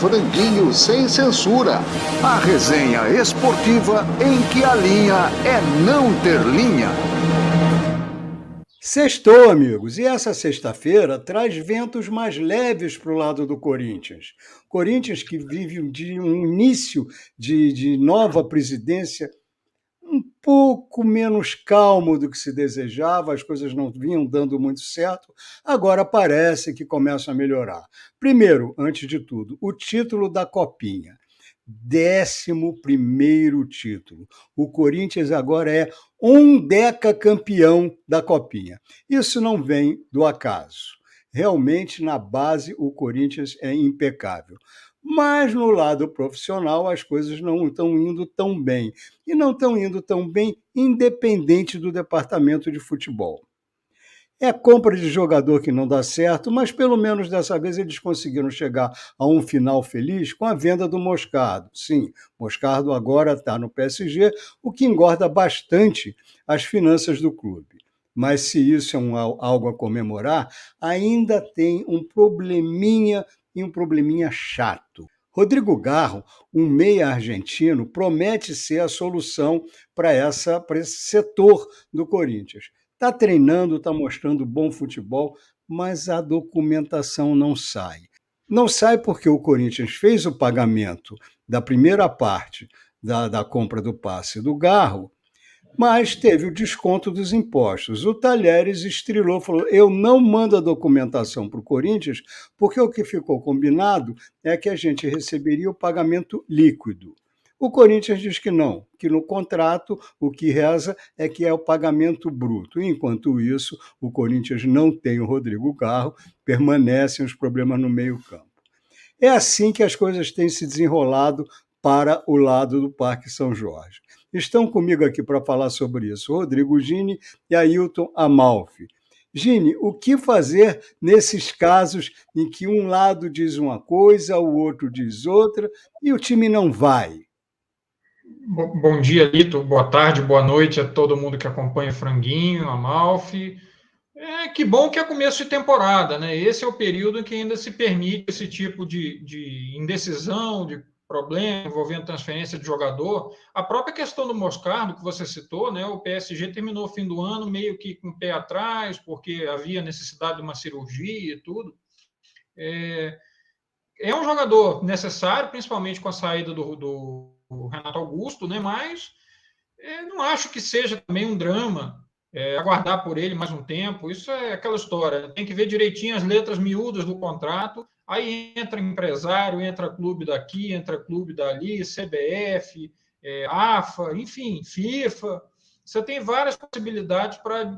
Franguinho sem censura. A resenha esportiva em que a linha é não ter linha. Sextou, amigos, e essa sexta-feira traz ventos mais leves para o lado do Corinthians. Corinthians que vive de um início de nova presidência um pouco menos calmo do que se desejava, as coisas não vinham dando muito certo, agora parece que começam a melhorar. Primeiro, antes de tudo, o título da Copinha. 11º título. O Corinthians agora é um decacampeão da Copinha. Isso não vem do acaso. Realmente, na base, o Corinthians é impecável. Mas no lado profissional as coisas não estão indo tão bem. E não estão indo tão bem independente do departamento de futebol. É compra de jogador que não dá certo, mas pelo menos dessa vez eles conseguiram chegar a um final feliz com a venda do Moscardo. Sim, Moscardo agora está no PSG, o que engorda bastante as finanças do clube. Mas se isso é algo a comemorar, ainda tem um probleminha e um probleminha chato. Rodrigo Garro, um meia argentino, promete ser a solução para esse setor do Corinthians. Está treinando, está mostrando bom futebol, mas a documentação não sai. Não sai porque o Corinthians fez o pagamento da primeira parte da compra do passe do Garro, mas teve o desconto dos impostos. O Talheres estrelou, falou, eu não mando a documentação para o Corinthians, porque o que ficou combinado é que a gente receberia o pagamento líquido. O Corinthians diz que não, que no contrato o que reza é que é o pagamento bruto. Enquanto isso, o Corinthians não tem o Rodrigo Garro, permanecem os problemas no meio-campo. É assim que as coisas têm se desenrolado para o lado do Parque São Jorge. Estão comigo aqui para falar sobre isso Rodrigo Gini e Ailton Amalfi. Gini, o que fazer nesses casos em que um lado diz uma coisa, o outro diz outra e o time não vai? Bom dia, Lito. Boa tarde, boa noite a todo mundo que acompanha o Franguinho, a Malfi. Que bom que é começo de temporada, né? Esse é o período em que ainda se permite esse tipo de indecisão, de problema envolvendo transferência de jogador. A própria questão do Moscardo, que você citou, né? O PSG terminou o fim do ano meio que com o pé atrás, porque havia necessidade de uma cirurgia e tudo. É um jogador necessário, principalmente com a saída do Renato Augusto, né? Mas não acho que seja também um drama aguardar por ele mais um tempo. Isso é aquela história. Tem que ver direitinho as letras miúdas do contrato. Aí entra empresário, entra clube daqui, entra clube dali, CBF, AFA, enfim, FIFA. Você tem várias possibilidades para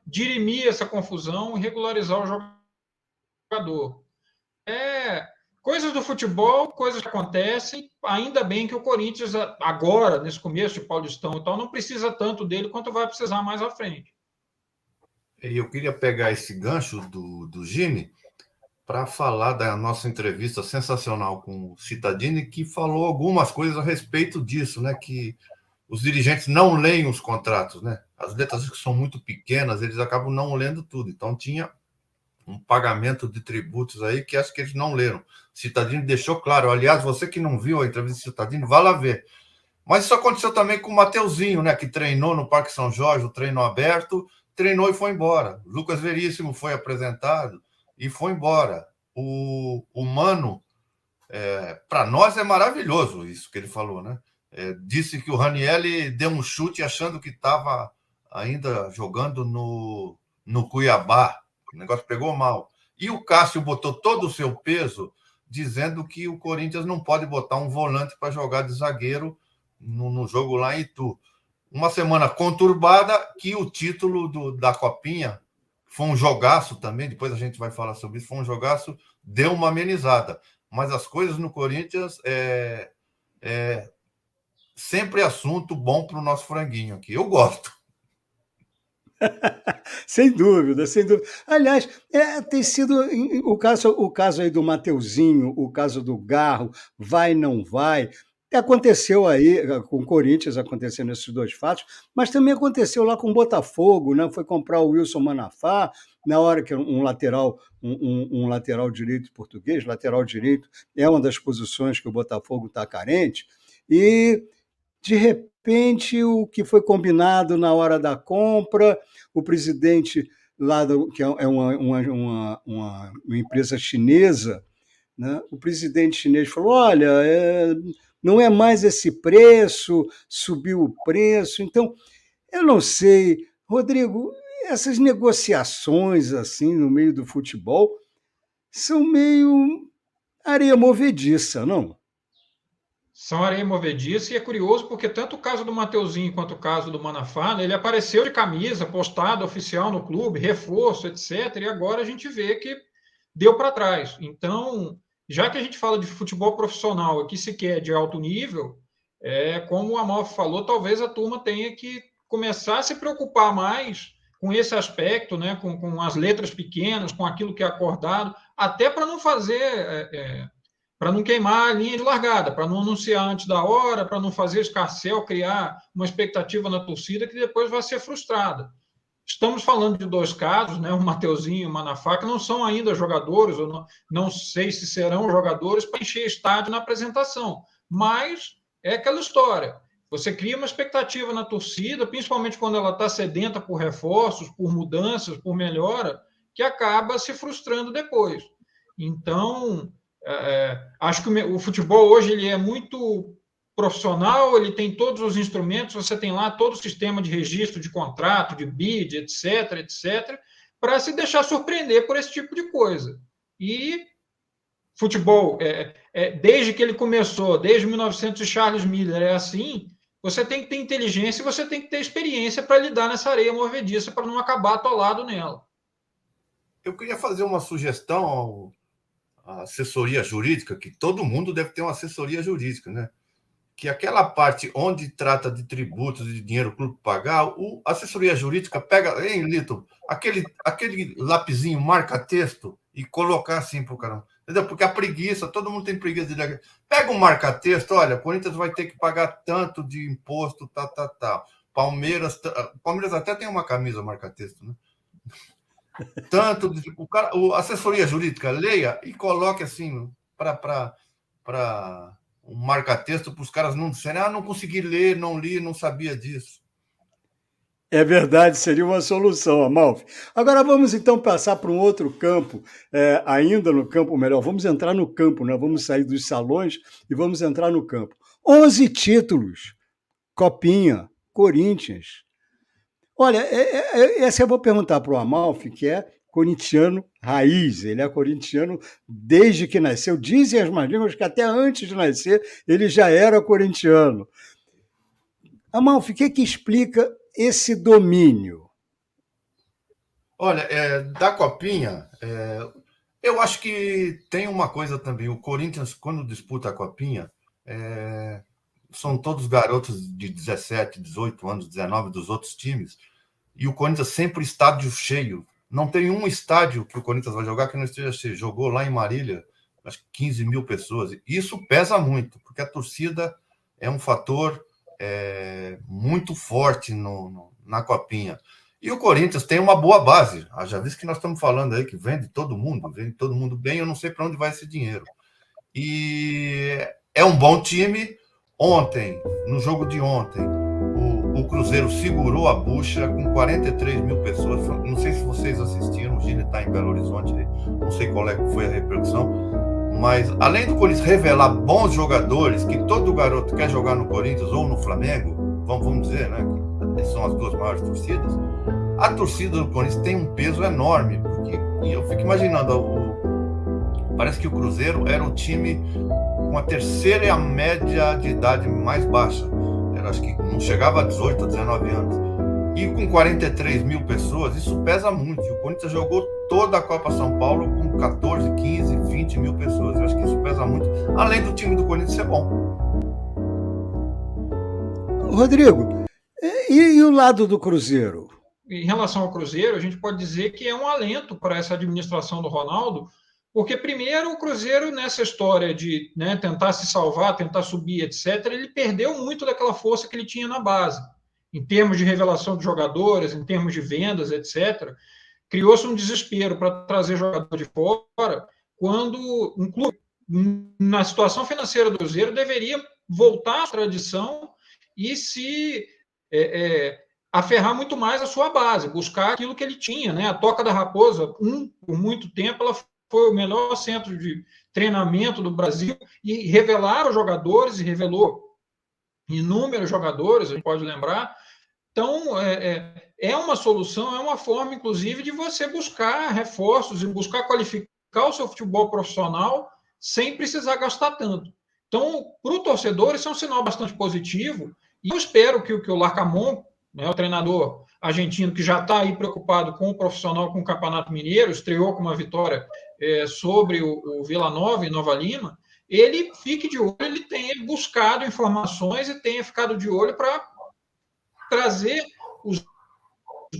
dirimir essa confusão e regularizar o jogador. Coisas do futebol, coisas que acontecem. Ainda bem que o Corinthians, agora, nesse começo de Paulistão e tal, não precisa tanto dele quanto vai precisar mais à frente. Eu queria pegar esse gancho do Gini para falar da nossa entrevista sensacional com o Cittadini, que falou algumas coisas a respeito disso, né? Que os dirigentes não leem os contratos, né? As letras que são muito pequenas, eles acabam não lendo tudo. Então, tinha um pagamento de tributos aí que acho que eles não leram. Cittadini deixou claro. Aliás, você que não viu a entrevista do Cittadini, vá lá ver. Mas isso aconteceu também com o Mateuzinho, né? Que treinou no Parque São Jorge, o treino aberto, treinou e foi embora. Lucas Veríssimo foi apresentado e foi embora. O Mano, para nós é maravilhoso isso que ele falou, né? Disse que o Ranielli deu um chute achando que estava ainda jogando no Cuiabá. O negócio pegou mal. E o Cássio botou todo o seu peso dizendo que o Corinthians não pode botar um volante para jogar de zagueiro no jogo lá em Itu. Uma semana conturbada, que o título da Copinha foi um jogaço também, depois a gente vai falar sobre isso, foi um jogaço, deu uma amenizada. Mas as coisas no Corinthians sempre assunto bom para o nosso franguinho aqui. Eu gosto. Sem dúvida, sem dúvida. Aliás, tem sido o caso aí do Mateuzinho, o caso do Garro, vai, não vai, Aconteceu aí com o Corinthians, acontecendo esses dois fatos, mas também aconteceu lá com o Botafogo, né? Foi comprar o Wilson Manafá, na hora que um lateral direito português, lateral direito, é uma das posições que o Botafogo está carente, e, de repente, o que foi combinado na hora da compra, o presidente lá, que é uma empresa chinesa, né? O presidente chinês falou, olha, não é mais esse preço, subiu o preço. Então, eu não sei, Rodrigo, essas negociações assim no meio do futebol são meio areia movediça, não? São areia movediça, e é curioso porque tanto o caso do Mateuzinho quanto o caso do Manafá, né, ele apareceu de camisa, postado oficial no clube, reforço, etc. E agora a gente vê que deu para trás. Então, já que a gente fala de futebol profissional aqui sequer de alto nível, como o Amalfi falou, talvez a turma tenha que começar a se preocupar mais com esse aspecto, né, com as letras pequenas, com aquilo que é acordado, até para não fazer, para não queimar a linha de largada, para não anunciar antes da hora, para não fazer escarcéu, criar uma expectativa na torcida que depois vai ser frustrada. Estamos falando de dois casos, né, o Mateuzinho e o Manafá, que não são ainda jogadores, ou não sei se serão jogadores para encher estádio na apresentação, mas é aquela história. Você cria uma expectativa na torcida, principalmente quando ela está sedenta por reforços, por mudanças, por melhora, que acaba se frustrando depois. Então, acho que o futebol hoje ele é muito profissional, ele tem todos os instrumentos, você tem lá todo o sistema de registro de contrato, de bid, etc., para se deixar surpreender por esse tipo de coisa. E futebol, desde que ele começou, desde 1900 Charles Miller, é assim, você tem que ter inteligência e você tem que ter experiência para lidar nessa areia movediça, para não acabar atolado nela. Eu queria fazer uma sugestão à assessoria jurídica, que todo mundo deve ter uma assessoria jurídica, né? Que aquela parte onde trata de tributos e de dinheiro o clube pagar, a assessoria jurídica pega, hein, Lito, aquele lapisinho marca-texto e colocar assim pro caramba. Entendeu? Porque a preguiça, todo mundo tem preguiça de ler. Pega um marca-texto, olha, Corinthians vai ter que pagar tanto de imposto, tal. Palmeiras até tem uma camisa marca-texto, né? Tanto de, a assessoria jurídica leia e coloque assim para um marca-texto para os caras não disserem, não consegui ler, não li, não sabia disso. É verdade, seria uma solução, Amalfi. Agora vamos então passar para um outro campo, ainda no campo, melhor, vamos entrar no campo, né? Vamos sair dos salões e vamos entrar no campo. 11 títulos, Copinha, Corinthians. Olha, essa eu vou perguntar para o Amalfi, que é corintiano raiz, ele é corintiano desde que nasceu. Dizem as más línguas que até antes de nascer ele já era corintiano. Amalfi, o que explica esse domínio? Olha, da Copinha, eu acho que tem uma coisa também. O Corinthians, quando disputa a Copinha, são todos garotos de 17, 18 anos, 19 dos outros times, e o Corinthians sempre estádio cheio. Não tem um estádio que o Corinthians vai jogar que não esteja cheio. Jogou lá em Marília, acho que 15 mil pessoas. Isso pesa muito, porque a torcida é um fator muito forte na Copinha. E o Corinthians tem uma boa base. Já visto que nós estamos falando aí que vende todo mundo bem, eu não sei para onde vai esse dinheiro. E é um bom time. Ontem, no jogo de ontem, o Cruzeiro segurou a bucha com 43 mil pessoas. Não sei se vocês assistiram, o Gini está em Belo Horizonte, não sei qual foi a repercussão, mas além do Corinthians revelar bons jogadores, que todo garoto quer jogar no Corinthians ou no Flamengo, vamos dizer, né, que são as duas maiores torcidas, a torcida do Corinthians tem um peso enorme, e eu fico imaginando, parece que o Cruzeiro era o time com a terceira média de idade mais baixa, acho que não chegava a 18, a 19 anos, e com 43 mil pessoas, isso pesa muito. E o Corinthians jogou toda a Copa São Paulo com 14, 15, 20 mil pessoas. Eu acho que isso pesa muito, além do time do Corinthians ser bom. Rodrigo, e o lado do Cruzeiro? Em relação ao Cruzeiro, a gente pode dizer que é um alento para essa administração do Ronaldo, Porque, primeiro, o Cruzeiro, nessa história de, né, tentar se salvar, tentar subir, etc., ele perdeu muito daquela força que ele tinha na base, em termos de revelação de jogadores, em termos de vendas, etc. Criou-se um desespero para trazer jogador de fora, quando um clube, na situação financeira do Cruzeiro, deveria voltar à tradição e se aferrar muito mais a sua base, buscar aquilo que ele tinha, né? A Toca da Raposa, por muito tempo, ela foi o melhor centro de treinamento do Brasil e revelaram jogadores, e revelou inúmeros jogadores, a gente pode lembrar. Então, é uma solução, é uma forma, inclusive, de você buscar reforços e buscar qualificar o seu futebol profissional sem precisar gastar tanto. Então, para o torcedor, isso é um sinal bastante positivo, e eu espero que o Larcamón, né, o treinador argentino que já está aí preocupado com o profissional, com o Campeonato Mineiro, estreou com uma vitória sobre o Vila Nova, em Nova Lima, ele fique de olho, ele tenha buscado informações e tenha ficado de olho para trazer os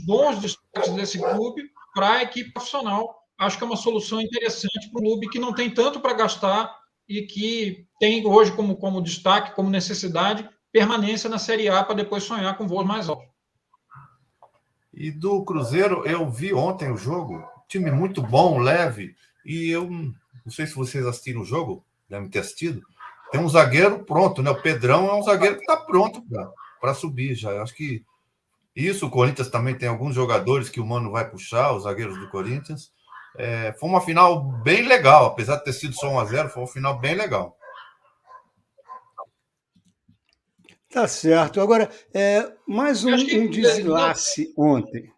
bons destaques desse clube para a equipe profissional. Acho que é uma solução interessante para um clube que não tem tanto para gastar e que tem hoje como destaque, como necessidade, permanência na Série A para depois sonhar com voos mais altos. E do Cruzeiro, eu vi ontem o jogo, time muito bom, leve, e eu não sei se vocês assistiram o jogo, devem ter assistido, tem um zagueiro pronto, né? O Pedrão é um zagueiro que está pronto para subir já. Eu acho que isso, o Corinthians também tem alguns jogadores que o Mano vai puxar, os zagueiros do Corinthians. Foi uma final bem legal, apesar de ter sido só 1-0, foi uma final bem legal. Tá certo. Agora, mais um desenlace ontem.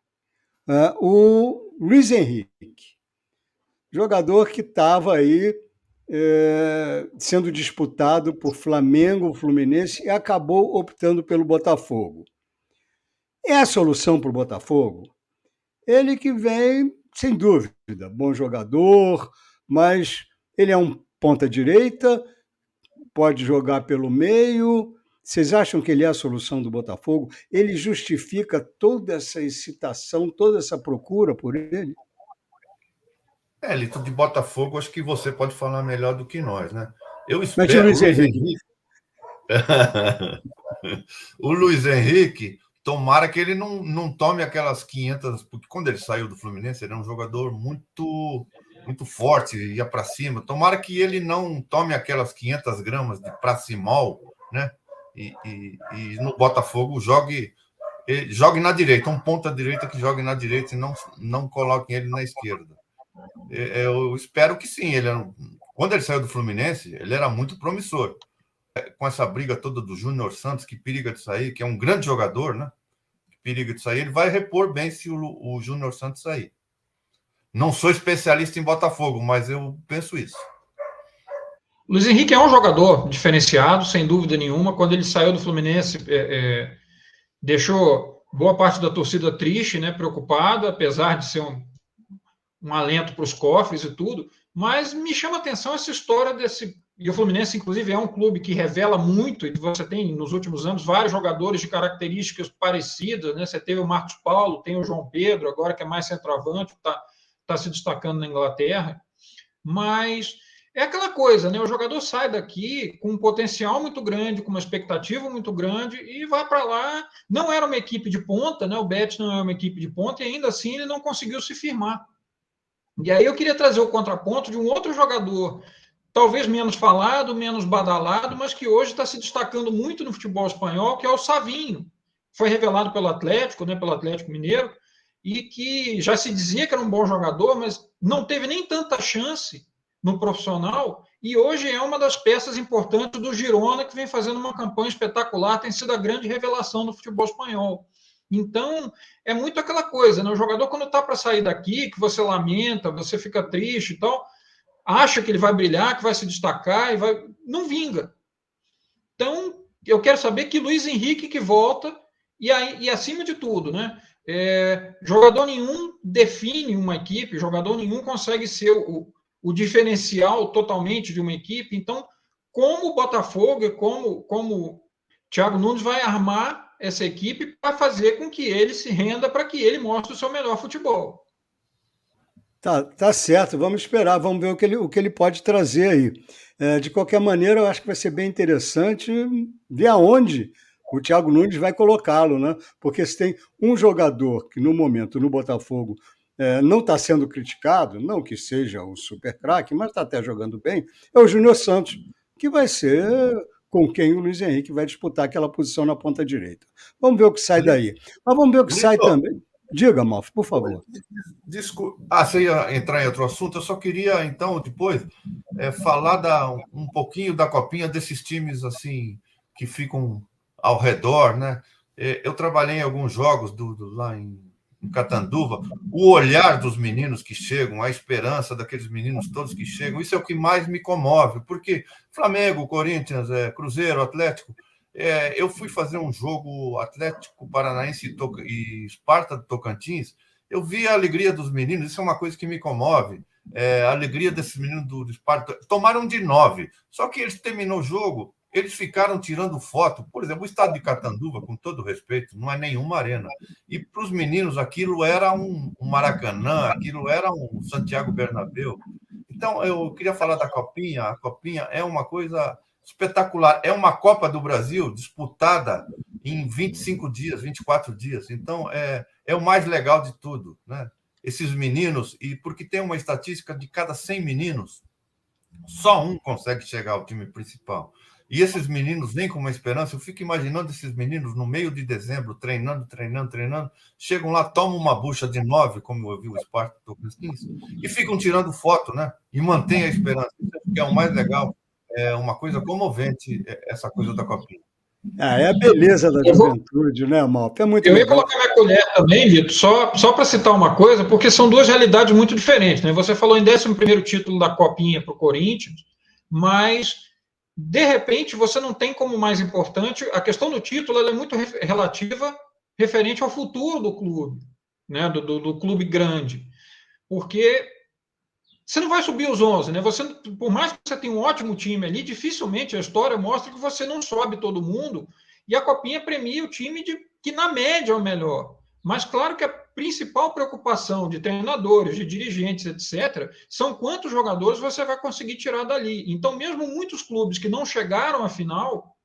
O Luiz Henrique, jogador que estava aí sendo disputado por Flamengo, Fluminense, e acabou optando pelo Botafogo. É a solução para o Botafogo? Ele que vem, sem dúvida, bom jogador, mas ele é um ponta-direita, pode jogar pelo meio. Vocês acham que ele é a solução do Botafogo? Ele justifica toda essa excitação, toda essa procura por ele? Lito, de Botafogo, acho que você pode falar melhor do que nós, né? Eu espero. Mas o Luiz Henrique. O Luiz Henrique, tomara que ele não tome aquelas 500, porque quando ele saiu do Fluminense, ele era um jogador muito, muito forte, ia para cima. Tomara que ele não tome aquelas 500 gramas de prasimol, né? E no Botafogo jogue na direita, um ponta-direita que jogue na direita e não coloquem ele na esquerda. Eu espero que sim. Quando ele saiu do Fluminense, ele era muito promissor. Com essa briga toda do Júnior Santos, que periga de sair, que é um grande jogador, né? Que periga de sair, ele vai repor bem se o Júnior Santos sair. Não sou especialista em Botafogo, mas eu penso isso. Luiz Henrique é um jogador diferenciado, sem dúvida nenhuma. Quando ele saiu do Fluminense, deixou boa parte da torcida triste, né, preocupada, apesar de ser um alento para os cofres e tudo. Mas me chama a atenção essa história desse... E o Fluminense, inclusive, é um clube que revela muito, e você tem, nos últimos anos, vários jogadores de características parecidas, né? Você teve o Marcos Paulo, tem o João Pedro, agora que é mais centroavante, está se destacando na Inglaterra. Mas é aquela coisa, né? O jogador sai daqui com um potencial muito grande, com uma expectativa muito grande, e vai para lá. Não era uma equipe de ponta, né? O Betis não é uma equipe de ponta, e ainda assim ele não conseguiu se firmar. E aí eu queria trazer o contraponto de um outro jogador, talvez menos falado, menos badalado, mas que hoje está se destacando muito no futebol espanhol, que é o Savinho. Foi revelado pelo Atlético, né, pelo Atlético Mineiro, e que já se dizia que era um bom jogador, mas não teve nem tanta chance no profissional, e hoje é uma das peças importantes do Girona, que vem fazendo uma campanha espetacular, tem sido a grande revelação do futebol espanhol. Então, é muito aquela coisa, né? O jogador, quando está para sair daqui, que você lamenta, você fica triste e tal, acha que ele vai brilhar, que vai se destacar, não vinga. Então, eu quero saber que Luiz Henrique que volta, e acima de tudo, né? Jogador nenhum define uma equipe, jogador nenhum consegue ser o diferencial totalmente de uma equipe. Então, como o Botafogo, como o Thiago Nunes vai armar essa equipe para fazer com que ele se renda, para que ele mostre o seu melhor futebol. Tá certo, vamos esperar, vamos ver o que ele pode trazer aí. De qualquer maneira, eu acho que vai ser bem interessante ver aonde o Thiago Nunes vai colocá-lo, né? Porque se tem um jogador que, no momento, no Botafogo, não está sendo criticado, não que seja o super craque, mas está até jogando bem, é o Júnior Santos, que vai ser com quem o Luiz Henrique vai disputar aquela posição na ponta direita. Vamos ver o que sai daí. Mas vamos ver o que sai Lito, também. Diga, Malf, por favor. desculpa. Você ia entrar em outro assunto? Eu só queria, então, depois, falar um pouquinho da copinha desses times assim que ficam ao redor, né? Eu trabalhei em alguns jogos lá em Catanduva. O olhar dos meninos que chegam, a esperança daqueles meninos todos que chegam, isso é o que mais me comove, porque Flamengo, Corinthians, Cruzeiro, Atlético. Eu fui fazer um jogo Atlético Paranaense e Sparta do Tocantins. Eu vi a alegria dos meninos, isso é uma coisa que me comove. A alegria desses meninos do Sparta. Tomaram de 9, só que eles terminou o jogo, eles ficaram tirando foto. Por exemplo, o estado de Catanduva, com todo respeito, não é nenhuma arena. E para os meninos, aquilo era um Maracanã, aquilo era um Santiago Bernabéu. Então, eu queria falar da Copinha. A Copinha é uma coisa espetacular. É uma Copa do Brasil disputada em 25 dias, 24 dias. Então, é o mais legal de tudo, né? Esses meninos, e porque tem uma estatística de cada 100 meninos, só um consegue chegar ao time principal. E esses meninos vêm com uma esperança. Eu fico imaginando esses meninos no meio de dezembro, treinando, chegam lá, tomam uma bucha de 9, como eu vi o Sparta Tocantins, e ficam tirando foto, né? E mantêm a esperança. Isso é o mais legal. É uma coisa comovente, essa coisa da Copinha. É a beleza da juventude, né, Malf? É muito Eu ia legal. colocar minha colher também, Vitor, só para citar uma coisa, porque são duas realidades muito diferentes. Né? Você falou em 11º título da Copinha para o Corinthians, mas, de repente, você não tem como mais importante. A questão do título ela é muito relativa, referente ao futuro do clube, né? do clube grande. Porque você não vai subir os 11, né? Você, por mais que você tenha um ótimo time ali, dificilmente a história mostra que você não sobe todo mundo, e a Copinha premia o time que, na média, é o melhor. Mas, claro que a principal preocupação de treinadores, de dirigentes, etc., são quantos jogadores você vai conseguir tirar dali. Então, mesmo muitos clubes que não chegaram à final,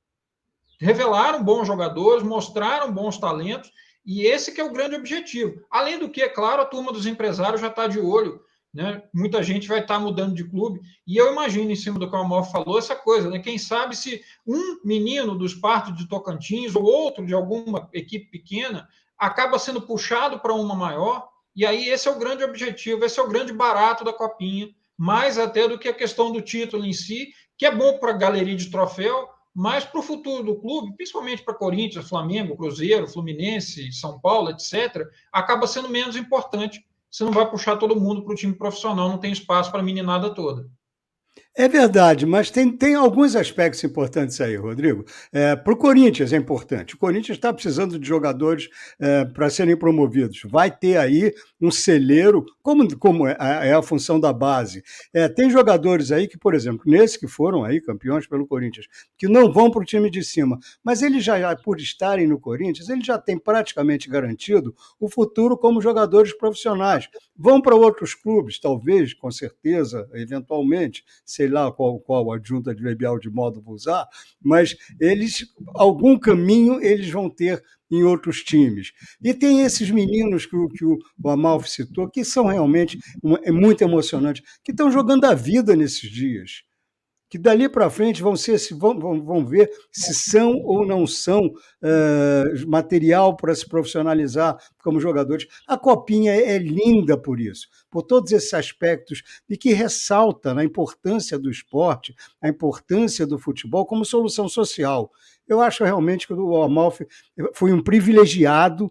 revelaram bons jogadores, mostraram bons talentos, e esse que é o grande objetivo. Além do que, é claro, a turma dos empresários já está de olho, né? Muita gente vai estar mudando de clube, e eu imagino, em cima do que o Amal falou, essa coisa, né? Quem sabe se um menino do Sparta de Tocantins ou outro de alguma equipe pequena acaba sendo puxado para uma maior, e aí esse é o grande objetivo, esse é o grande barato da Copinha, mais até do que a questão do título em si, que é bom para a galeria de troféu, mas para o futuro do clube, principalmente para Corinthians, Flamengo, Cruzeiro, Fluminense, São Paulo, etc., acaba sendo menos importante. Você não vai puxar todo mundo para o time profissional, não tem espaço para a meninada toda. É verdade, mas tem alguns aspectos importantes aí, Rodrigo. Para o Corinthians é importante. O Corinthians está precisando de jogadores para serem promovidos. Vai ter aí um celeiro, como é a função da base. Tem jogadores aí que, por exemplo, nesses que foram aí campeões pelo Corinthians, que não vão para o time de cima, mas eles já, por estarem no Corinthians, eles já têm praticamente garantido o futuro como jogadores profissionais. Vão para outros clubes, talvez, com certeza, eventualmente, sei lá qual adjunta adverbial de modo vou usar, mas algum caminho eles vão ter em outros times. E tem esses meninos que o Amalfi citou, que são realmente muito emocionantes, que estão jogando a vida nesses dias, que dali para frente vão ver se são ou não são material para se profissionalizar como jogadores. A Copinha é linda por isso, por todos esses aspectos, e que ressalta a importância do esporte, a importância do futebol como solução social. Eu acho realmente que o Amalfi foi um privilegiado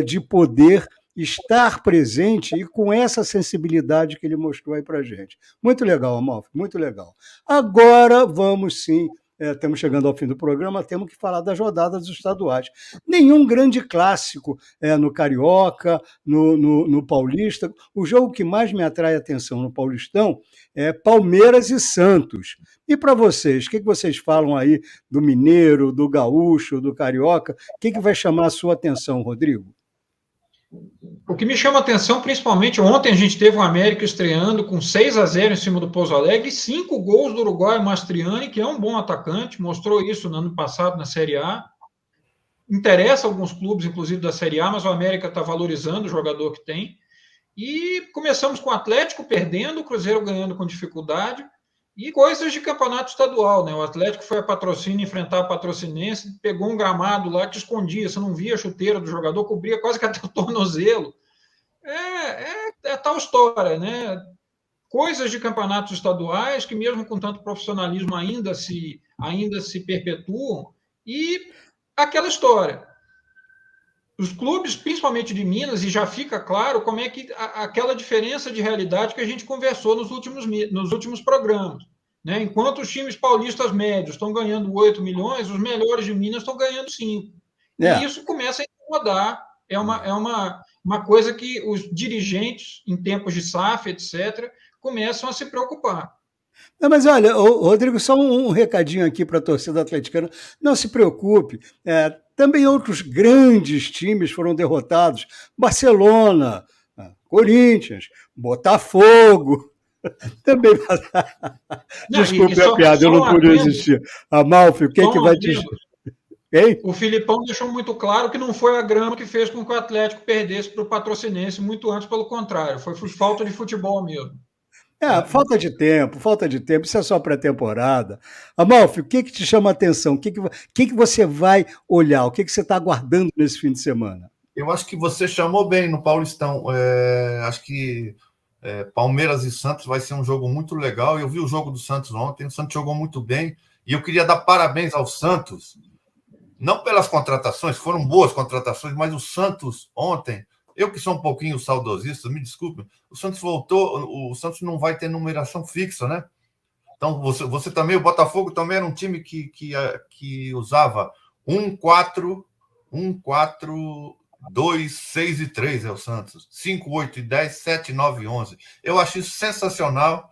de poder estar presente e com essa sensibilidade que ele mostrou aí para a gente. Muito legal, Amalfi, muito legal. Agora vamos sim, estamos chegando ao fim do programa, temos que falar das rodadas dos estaduais. Nenhum grande clássico no Carioca, no Paulista. O jogo que mais me atrai a atenção no Paulistão é Palmeiras e Santos. E para vocês, o que vocês falam aí do Mineiro, do Gaúcho, do Carioca? O que vai chamar a sua atenção, Rodrigo? O que me chama a atenção, principalmente, ontem a gente teve o América estreando com 6-0 em cima do Pouso Alegre e 5 gols do Uruguai Mastriani, que é um bom atacante, mostrou isso no ano passado na Série A. Interessa alguns clubes, inclusive da Série A, mas o América está valorizando o jogador que tem. E começamos com o Atlético perdendo, o Cruzeiro ganhando com dificuldade, e coisas de campeonato estadual, né? O Atlético foi a Patrocínio enfrentar a Patrocinense, pegou um gramado lá que escondia, você não via a chuteira do jogador, cobria quase que até o tornozelo. É tal história, né? Coisas de campeonatos estaduais que, mesmo com tanto profissionalismo, ainda se perpetuam. E aquela história. Os clubes, principalmente de Minas, e já fica claro como é que aquela diferença de realidade que a gente conversou nos últimos programas. Né? Enquanto os times paulistas médios estão ganhando 8 milhões, os melhores de Minas estão ganhando 5. E isso começa a incomodar. É uma coisa que os dirigentes, em tempos de SAF, etc., começam a se preocupar. Não, mas olha, Rodrigo, só um recadinho aqui para a torcida atleticana. Não se preocupe, também outros grandes times foram derrotados. Barcelona, Corinthians, Botafogo. Também. Desculpe a piada, eu não pude resistir. Amalfi, o que vai te... Hein? O Filipão deixou muito claro que não foi a grama que fez com que o Atlético perdesse para o Patrocinense, muito antes, pelo contrário, foi falta de futebol mesmo. Falta de tempo, isso é só pré-temporada. Amalfi, o que te chama a atenção? O que você vai olhar? O que você está aguardando nesse fim de semana? Eu acho que você chamou bem no Paulistão. Acho que Palmeiras e Santos vai ser um jogo muito legal. Eu vi o jogo do Santos ontem, o Santos jogou muito bem, e eu queria dar parabéns ao Santos, não pelas contratações, foram boas contratações, mas o Santos ontem, eu que sou um pouquinho saudosista, me desculpe, o Santos voltou, o Santos não vai ter numeração fixa, né? Então, você também, o Botafogo também era um time que usava 1, 4, 2, 6 e 3, é o Santos. 5, 8 e 10, 7, 9 e 11. Eu acho isso sensacional.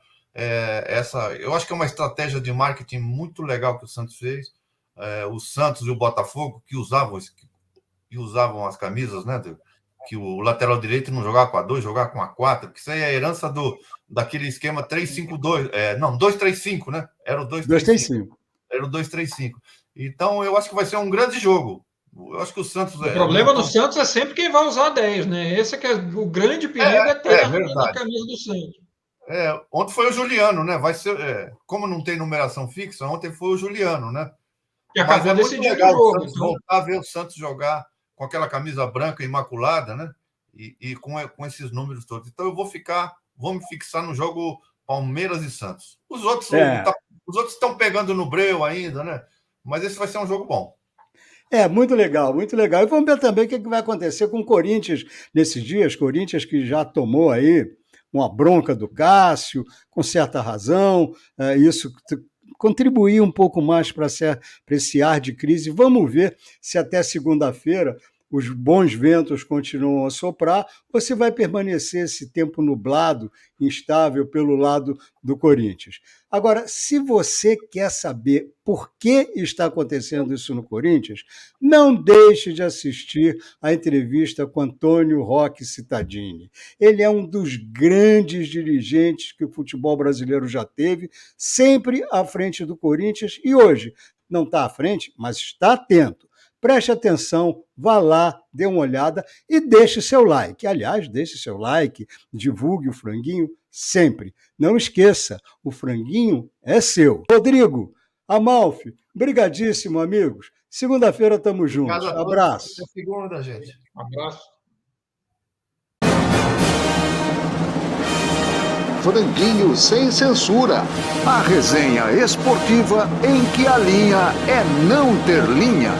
Eu acho que é uma estratégia de marketing muito legal que o Santos fez. O Santos e o Botafogo, que usavam as camisas, né? Que o lateral direito não jogava com a 2, jogava com a 4, que isso aí é a herança daquele esquema 3-5-2, 2-3-5, né? Era o 2-3-5. Era o 2-3-5. Então, eu acho que vai ser um grande jogo. Eu acho que o Santos... O problema do Santos é sempre quem vai usar 10, né? Esse é o grande perigo, ter a camisa do Santos. Ontem foi o Juliano, né? Vai ser, como não tem numeração fixa, ontem foi o Juliano, né? Que acabou decidindo o jogo. Então... voltar a ver o Santos jogar com aquela camisa branca imaculada, né? E com esses números todos. Então eu vou me fixar no jogo Palmeiras e Santos. Os outros estão pegando no breu ainda, né? Mas esse vai ser um jogo bom. Muito legal, muito legal. E vamos ver também o que vai acontecer com o Corinthians nesses dias. Corinthians que já tomou aí uma bronca do Cássio, com certa razão. Isso contribuir um pouco mais para esse ar de crise. Vamos ver se até segunda-feira os bons ventos continuam a soprar ou se vai permanecer esse tempo nublado, instável pelo lado do Corinthians. Agora, se você quer saber por que está acontecendo isso no Corinthians, não deixe de assistir a entrevista com Antônio Roque Cittadini. Ele é um dos grandes dirigentes que o futebol brasileiro já teve, sempre à frente do Corinthians, e hoje não está à frente, mas está atento. Preste atenção, vá lá, dê uma olhada e deixe seu like. Aliás, deixe seu like, divulgue o Franguinho sempre. Não esqueça, o Franguinho é seu. Rodrigo, Amalfi, brigadíssimo, amigos. Segunda-feira estamos juntos. Abraço. Até segunda, gente. Abraço. Franguinho sem censura. A resenha esportiva em que a linha é não ter linha.